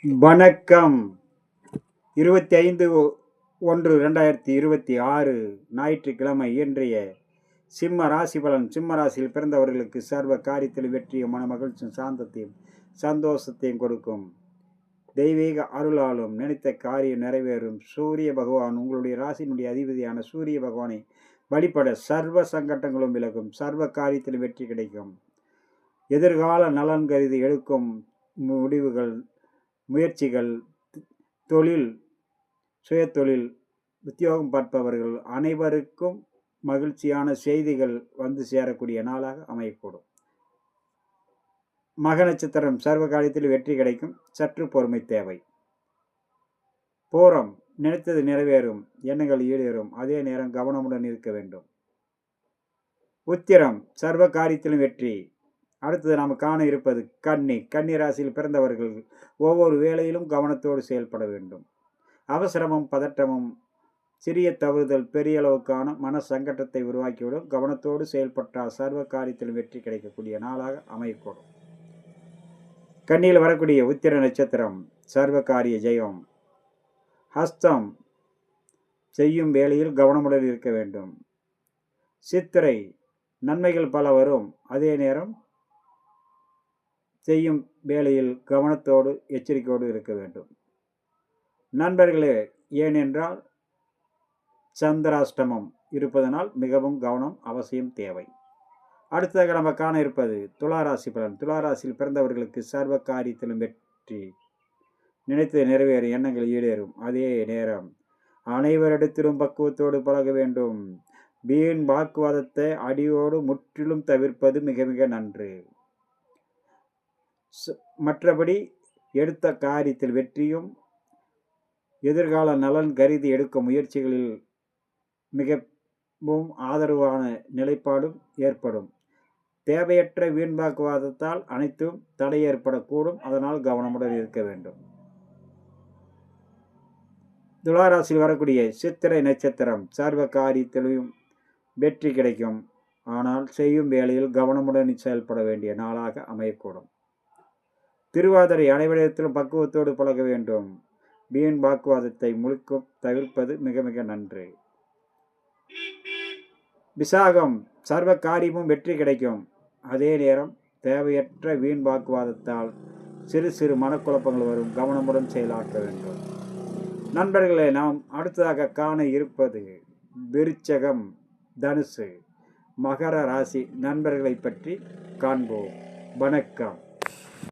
வணக்கம். 25/1/2026 ஞாயிற்றுக்கிழமை. இன்றைய சிம்ம ராசி பலன். சிம்ம ராசியில் பிறந்தவர்களுக்கு சர்வ காரியத்தில் வெற்றியும் மன மகிழ்ச்சியும் சாந்தத்தையும் சந்தோஷத்தையும் கொடுக்கும். தெய்வீக அருளாலும் நினைத்த காரியம் நிறைவேறும். சூரிய பகவான், உங்களுடைய ராசியினுடைய அதிபதியான சூரிய பகவானை வழிபட சர்வ சங்கடங்களும் விலகும். சர்வ காரியத்தில் வெற்றி கிடைக்கும். எதிர்கால நலன் கருதி எடுக்கும் முடிவுகள், முயற்சிகள், தொழில், சுயதொழில், உத்தியோகம் பார்ப்பவர்கள் அனைவருக்கும் மகிழ்ச்சியான செய்திகள் வந்து சேரக்கூடிய நாளாக அமையக்கூடும். மக நட்சத்திரம் சர்வ காரியத்தில் வெற்றி கிடைக்கும். சற்று பொறுமை தேவை. பூரம் நினைத்தது நிறைவேறும், எண்ணங்கள் ஈடேறும். அதே நேரம் கவனமுடன் இருக்க வேண்டும். உத்திரம் சர்வ காரியத்திலும் வெற்றி. அடுத்தது நாம் காண இருப்பது கன்னி. கன்னி ராசியில் பிறந்தவர்கள் ஒவ்வொரு வேளையிலும் கவனத்தோடு செயல்பட வேண்டும். அவசரமும் பதட்டமும் சிறிய தவறுதல் பெரிய அளவுக்கான மன சங்கடத்தை உருவாக்கிவிடும். கவனத்தோடு செயல்பட்டால் சர்வ காரியத்திலும் வெற்றி கிடைக்கக்கூடிய நாளாக அமையக்கூடும். கன்னியில் வரக்கூடிய உத்திர நட்சத்திரம் சர்வ காரிய ஜெயம். ஹஸ்தம் செய்யும் வேளையில் கவனமுடன் இருக்க வேண்டும். சித்திரை நன்மைகள் பல வரும். அதே நேரம் செய்யும் வேளையில் கவனத்தோடு எச்சரிக்கையோடு இருக்க வேண்டும். நண்பர்களே, ஏனென்றால் சந்திராஷ்டமம் இருப்பதனால் மிகவும் கவனம் அவசியம் தேவை. அடுத்ததாக நம்ம காண இருப்பது துளாராசி பலன். துளாராசியில் பிறந்தவர்களுக்கு சர்வ காரியத்திலும் வெற்றி. நினைத்து நிறைவேறும், எண்ணங்கள் ஈடேறும். அதே நேரம் அனைவரிடத்திலும் பக்குவத்தோடு பழக வேண்டும். வீண் வாக்குவாதத்தை அடியோடு முற்றிலும் தவிர்ப்பது மிக மிக நன்று. மற்றபடி எடுத்த காரியத்தில் வெற்றியும் எதிர்கால நலன் கருதி எடுக்கும் முயற்சிகளில் மிகவும் ஆதரவான நிலைப்பாடும் ஏற்படும். தேவையற்ற வீண்வாக்குவாதத்தால் அனைத்தும் தடை ஏற்படக்கூடும். அதனால் கவனமுடன் இருக்க வேண்டும். துளாராசியில் வரக்கூடிய சித்திரை நட்சத்திரம் சர்வ காரியத்திலும் வெற்றி கிடைக்கும். ஆனால் செய்யும் வேளையில் கவனமுடன் செயல்பட வேண்டிய நாளாக அமையக்கூடும். திருவாதிரை அனைவரிடத்திலும் பக்குவத்தோடு பழக வேண்டும். வீண் வாக்குவாதத்தை முழுக்கும் தவிர்ப்பது மிக மிக நன்று. விசாகம் சர்வ காரியமும் வெற்றி கிடைக்கும். அதே நேரம் தேவையற்ற வீண் வாக்குவாதத்தால் சிறு சிறு மனக்குழப்பங்கள் வரும். கவனமுடன் செயலாற்ற வேண்டும். நண்பர்களே, நாம் அடுத்ததாக காண இருப்பது விருச்சகம், தனுசு, மகர ராசி நண்பர்களை பற்றி காண்போம். வணக்கம்.